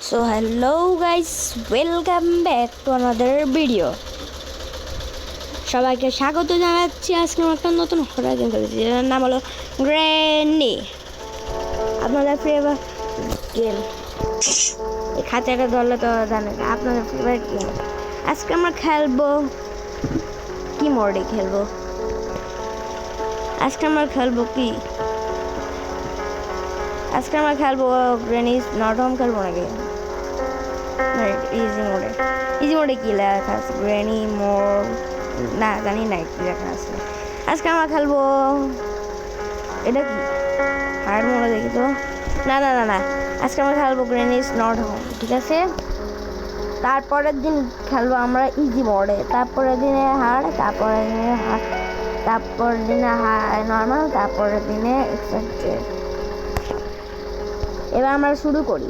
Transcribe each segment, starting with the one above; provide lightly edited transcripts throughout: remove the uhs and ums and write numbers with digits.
So hello guys, welcome back to another video. সবাইকে স্বাগত জানাচ্ছি আজকে একটা নতুন হরর গেম খেলছি এর নাম হলো গ্র্যানি। আপনাদের ফেভারিট গেম এই খাঁচাটা ধরলে তো জানেন আপনাদের ফেভারিট গেম। আজকে আমরা খেলবো কি মোডে খেলবো আজকে আমরা খেলবো গ্র্যানিজ নট হোম খেলবো নাকি ইজি মোডে কি লেখা আছে গ্র্যানি মোড না জানি না কি লেখা আছে। আজকে আমরা খেলবো এটা কি হার্ড মোডে দেখি তো না আজকে আমরা খেলবো গ্র্যানিজ নট হোম, ঠিক আছে। তারপরের দিন খেলবো আমরা ইজি মোডে, তারপরের দিনে হার্ড, তারপরের দিনে নর্মাল, তারপরের দিনে এক্সপেক্টেড। এবার আমরা শুরু করি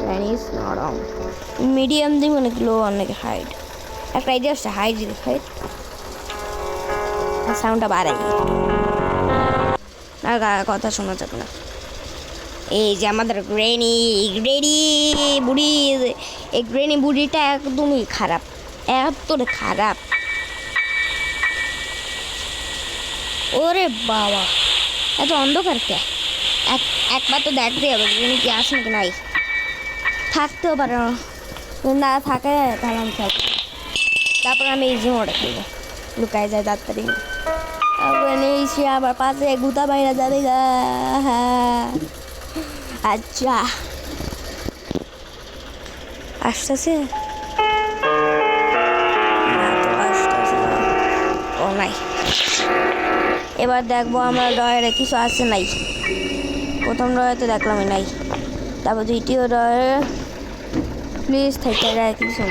গ্র্যানিজ নট হোম। মিডিয়াম দিই অনেক লো অনেক হাইট, একটা আইডিয়া আসছে হাইট সাউন্ডটা বাড়াই আর কথা শোনা যাবে না। এই যে আমাদের গ্র্যানি বুড়ি, এই গ্র্যানি বুড়িটা একদমই খারাপ, এতটা খারাপ। ওরে বাবা এত অন্ধকার কে, একবার তো দেখতে হবে গ্র্যানি কি আসে নাকি নাই, থাকতেও পারে না থাকে তাহলে আমি খেলবো। তারপর আমি ইজি মোডে খেলবো, লুকায় যায় তাড়াতাড়ি। সে আবার পাশে গুতা বাইরে যাবে গা। আচ্ছা আসতেছে ও নাই। এবার দেখবো আমরা ডয়ারে কিছু আছে নাই। প্রথম ডয়ারে তো দেখলামই নাই, তারপর দ্বিতীয় ডয়ারে প্লিজ থেকে যায় কিছু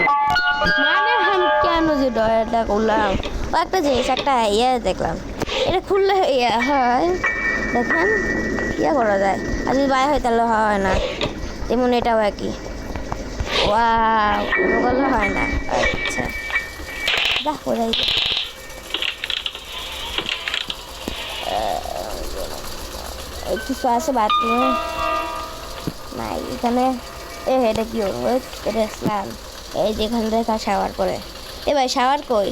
মানে আমি কেন যে ডয়ারটা করলাম। ও একটা জিনিস একটা দেখলাম, এটা খুললে হয় দেখেন করা যায়, আর যদি বাইরে হয় তাহলে হয় না, তেমন এটাও একই করলে হয় না। আচ্ছা দেখ কোথায় কিছু আছে বাথরুমে নাই এখানে। এটা কি এটা স্নান, এই যেখান থেকে শাওয়ার করে। এ ভাই শাওয়ার কই,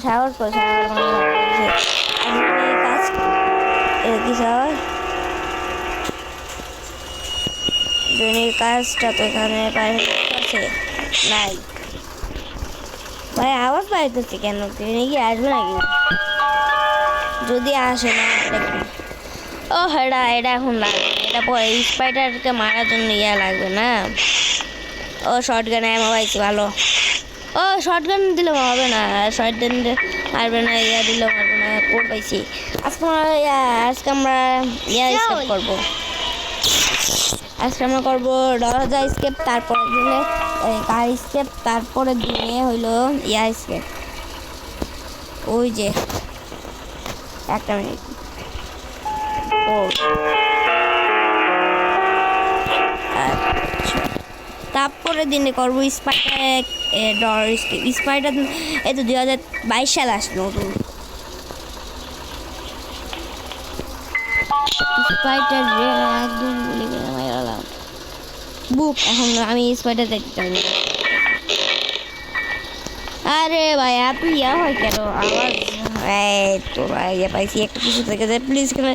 শাওয়ার কাজ কি শাওয়ার ড্রেনের কাজটা তো এখানে আছে নাই। ভাই আওয়াজ পাইতেছি কেন, ট্রেনে কি আসবে নাকি? যদি আসে না ও এটা এখন লাগবে, এটা পরে স্পাইডারকে মারার জন্য লাগবে না। ও শর্ট গান পাইছি ভালো। ও শর্ট গান দিলে হবে না, শর্ট গান মারবে না, দিলেও মারবে না। কোড পাইছি আজকে আমরা স্কেপ করবো। আজকে আমরা করবো দরজা স্কেপ, তারপরের দিনে কার স্কেপ, তারপরের দিনে হইলো স্কেপ। ওই যে একটা মিনিট তারপরে দিনে করবো স্পাইডার। এই তো 2022 সালে আসলো নতুন স্পাইডার, একদম ভুলে গেলাম বুক। এখন আমি স্পাইডার দেখতে চাই না। আরে ভাই এত হয় কেন আওয়াজ? তো ভাই পাইছি একটা কিছু থেকে যায়। প্লিজ এখানে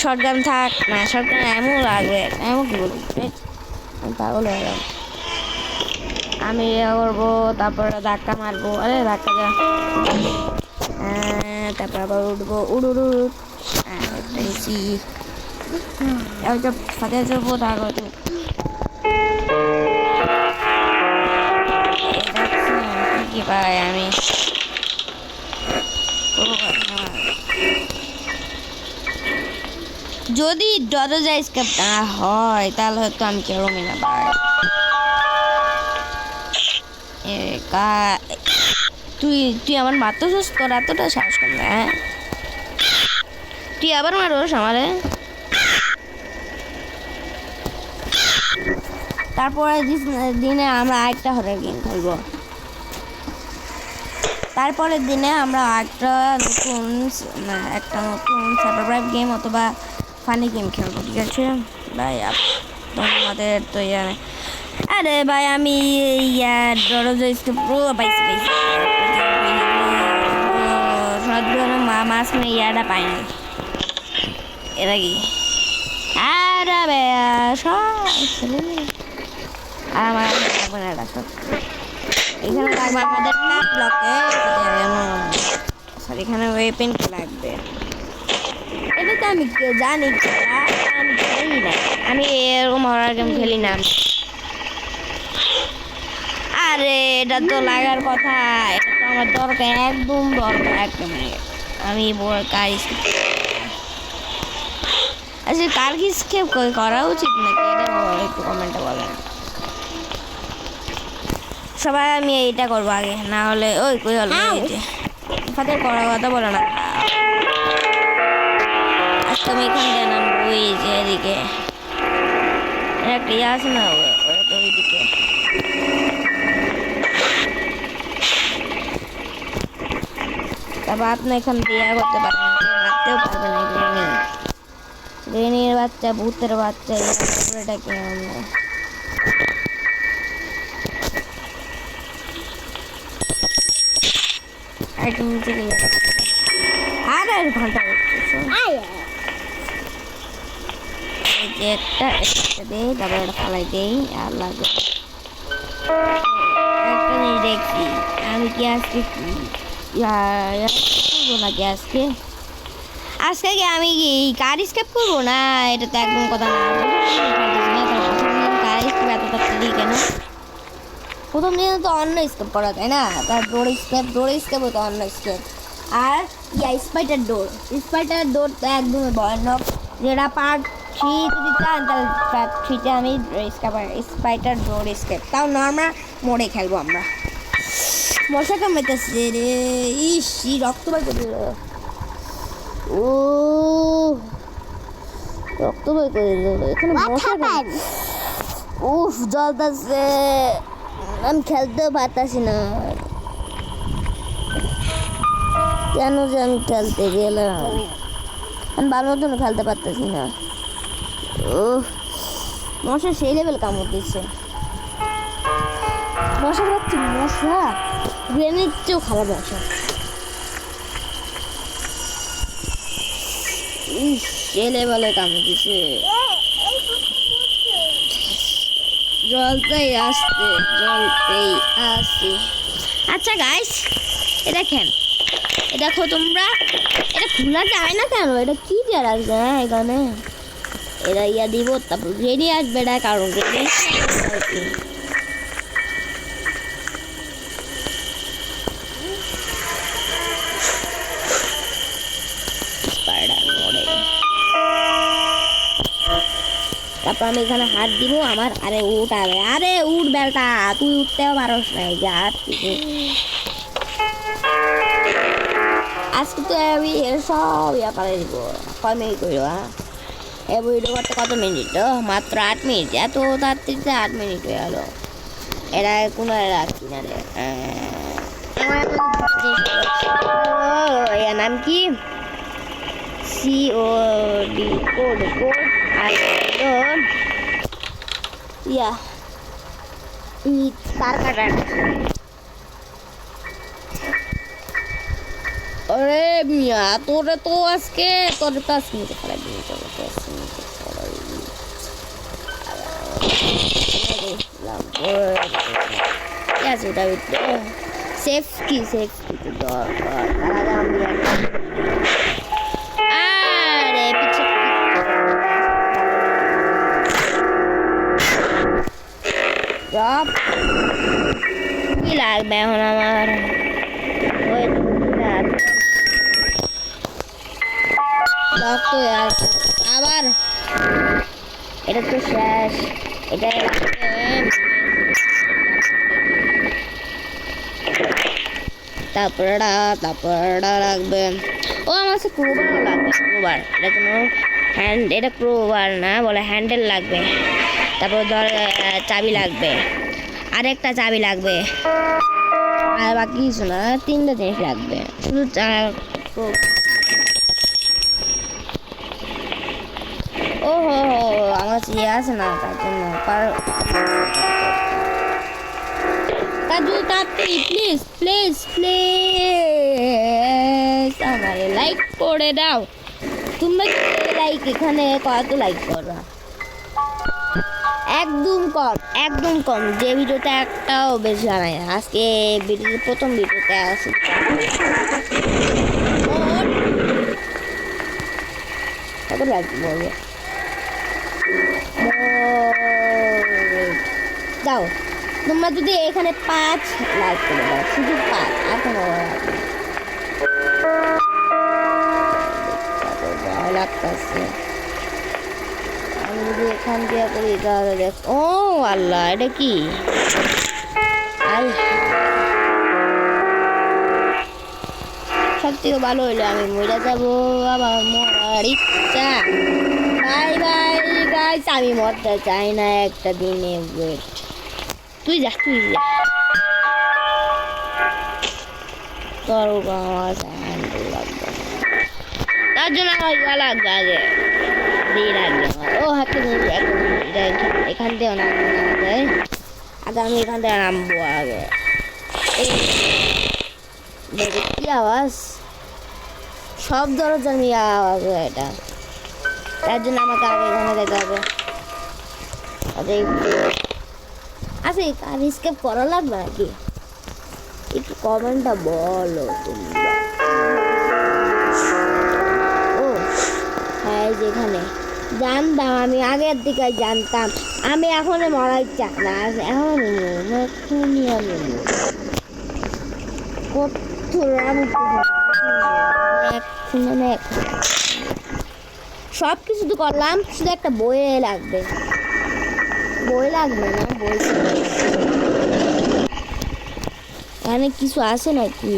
শর্ট গান থাক না, শর্ট গান এমন লাগবে, এমন কি বলি আমি পাগল হয়ে গেলাম। আমি করবো, তারপর ধাক্কা মারবো, আরে ধাক্কা যা, তারপর আবার উঠবো সাথে যাবো। তারপর কি পাই আমি যদি দরজা স্কেপ না হয় তাহলে হয়তো আমি কেরমই না ভাই। তুই আমার মারতেছিস, তোর এতটা সাহস কর না, তুই আবার মারোস আমারে। তারপরে দিনে আমরা আরেকটা হরর গেম খেলবো, তারপরের দিনে আমরা একটা নতুন সারপ্রাইজ গেম অথবা ফানি গেম খেলবো, ঠিক আছে ভাই। তোমাদের তো আরে ভাই আমি দরজা প্রো পাইছি সদ্গুলো মাছ মানে ইয়াটা পাইনি এটা কি আরে আমার লাগবে না এটা সব এখানে লাগবে আমাদের ব্লকে সরি এখানে ওয়েপেন কি লাগবে এটা তো আমি জানি আমি খেলি না আমি এরকম হরার গেম খেলি না আরে এটা তো লাগার কথা এটা তো আমার দরকার একদম দরকার একদম আমি কার আচ্ছা কার কি স্কেপ করা উচিত নাকি এটা একটু কমেন্টে বলেন সবাই আমি এইটা করবো আগে না হলে ওই কই হলো ফাদের করার কথা বলো না আজকে আমি এখান দিয়ে নামবো ওই যে এদিকে একটা ইয়ে আছে না ওইদিকে তারপর আপনি এখান দিয়ে করতে পারবেন মারতেও পারবেন না গ্রেনির বাচ্চা ভূতের বাচ্চা এটা কি একদম নিচে গিয়ে আর ঘন্টা একটা দেই তারপর একটা ফালাই দেই আর লাগবে একটা জিনিস দেখছি আমি কি আজকে করবো নাকি আজকে কি আমি কি কার স্কেপ করবো না এটা তো একদম কথা না কার স্কেপ এতটা খেলি কেন প্রথম দিন তো অন্য স্কেপ করা তাই না তার ডোর স্কেপ হতো অন্য স্কেপ আর স্পাইটার ডোর তো একদমই ভয়ানক যেটা পার্ট 3 যদি চান তাহলে পার্ট 3-তে আমি স্পাইটার ডোর স্কেপ তাও নর্মাল মোড়ে খেলবো আমরা মশা কামড়াইতেছে রে ইস রক্ত বের করে দিল ও রক্ত বের করে দিল এখানে মশা উফ জ্বলতেছে আমি খেলতেও পারতাছি না কেন যে আমি খেলতে গেলাম আমি ভালো মতন খেলতে পারতেছি না ও মশা সেই লেভেল কামড় দিচ্ছে মশা খাচ্ছি মশা গ্রেনেড চেয়েও খারাপ মশা সেই লেভেলে কামড় দিচ্ছে জলতেই আসছে আচ্ছা গাইস এটা দেখেন দেখো তোমরা এটা খোলা যায় না কেন এটা কি দিয়ে রাখবে এখানে এরা ইয়া দিব তারপর রেডি আসবে না কারণ তারপর আমি এখানে হাত দিব আমার আরে উঠ বেলটা তুই উঠতেও পারস না এই যে হাত আজকে তো আমি সব পারে দিব কয় মিনিট করবো এই ভিডিও করতে কত মিনিট মাত্র 8 মিনিট এত তাড়াতাড়ি 8 মিনিট হয়ে গেল এরা কোনো রাখছি না রে এর নাম কি COD কোড আর তার কাটার আরে মিয়া তোরে তো আজকে তোর কাজ নিতে খারাপ দিন চলো তো আছে ওটা সেফটি তো দরকার আরে পিছে জব কি লাগবে এখন আমার আবার এটা তো শেষ এটা তারপর লাগবে ও আমার কাছে ক্রোবার লাগবে এটা কোনো এটা ক্রোবার না বলে হ্যান্ডেল লাগবে তারপর ধর চাবি লাগবে আরেকটা চাবি লাগবে আর বাকি কিছু না 3টা জিনিস লাগবে শুধু ও আমার কাছে আছে না তার জন্য তাড়াতাড়ি প্লিজ প্লিজ প্লিজ আমারে লাইক করে দাও। তোমরা লাইক এখানে কত লাইক করবা? একদম কম যে ভিডিওতে একটাও বেশি হয় না। আজকে ভিডিওর প্রথম ভিডিওতে আসি কত লাইক বলবে দাও। তোমরা যদি এখানে 5 লাইক করে দাও, শুধু 5, আর কোনো ভয় লাগতেছে। আমি যদি এখান দিয়ে করি তাহলে দেখ, ও আল্লাহ এটা কি? সব থেকে ভালো হইলো আমি মরে যাবো, আবার মরার ইচ্ছা। বাই বাই গাইস, আমি মরতে চাই না একটা দিনে। ওয়েট, তুই যা তোর লাগবে, তার জন্য আমার ইয়া লাগবে আগে দিয়ে রাখবে। ও হাতে এখান থেকে নামবো আগে, আমি এখান থেকে নামবো আগে। কি আওয়াজ? সব দরজার নিয়ে আওয়াজ হয় এটা, তার জন্য আমাকে আগে এখানে যেতে হবে। আচ্ছা স্কেপ করা লাগবে নাকি? একটু কমেন্টটা বলো তোমরা। ও হ্যাঁ, যেখানে জানতাম, আমি আগের দিকে জানতাম। আমি এখন মরার ইচ্ছা না, এখন সব কিছু তো করলাম, শুধু একটা বই লাগবে। বই লাগবে না, বই এখানে কিছু আছে নাকি?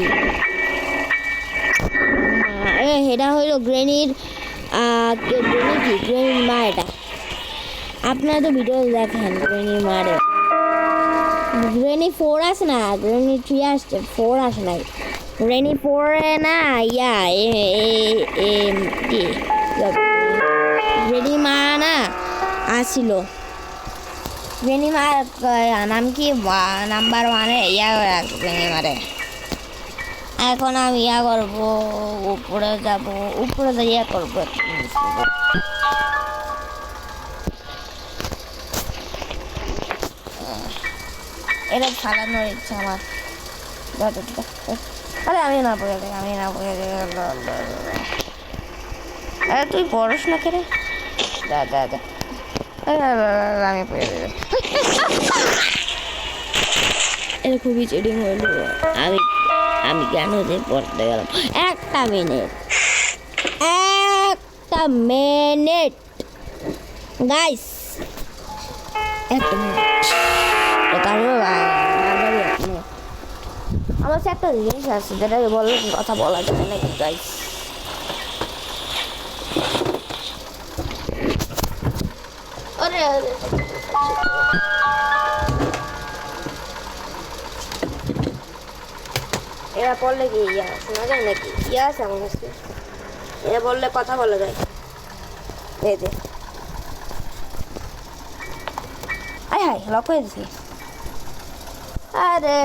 এটা হইলো গ্রেনির গ্রেনির মা। এটা আপনারা তো ভিডিও দেখেন গ্রেনির মারে। গ্রেনি 4 আসে না, গ্রেনি 3 আসছে, 4 আসে নাই। গ্রেনি 4 না ইয়া কি গ্রেনি মা না আসছিল। গ্রেনি মার নাম কি? নাম্বার 1 ইয়া গ্রেনি মারে। এখন আমি ইয়া করবো, উপরে যাবো, উপরে ইয়া করবো। এটা ফালানোর ইচ্ছা আমার। আরে আমি না পড়ে যাই, আরে তুই পড়স না কেন? আমি পড়ে যাই। এটা খুবই চিটিং হইলো। আমি কেন যে পড়তে গেলাম? একটা মিনিট গাইস, একটা মিনিট। আমার সাথে একটা জিনিস আছে যেটা বললে কথা বলা যাবে নাকি গাইস? আরে এরা বললে কি ইয়া শোনা যায় নাকি? ইয়া আছে আমার কাছে, এরা বললে কথা বলা যায়। এই যে আয় হাই লক হয়ে গেছে। আরে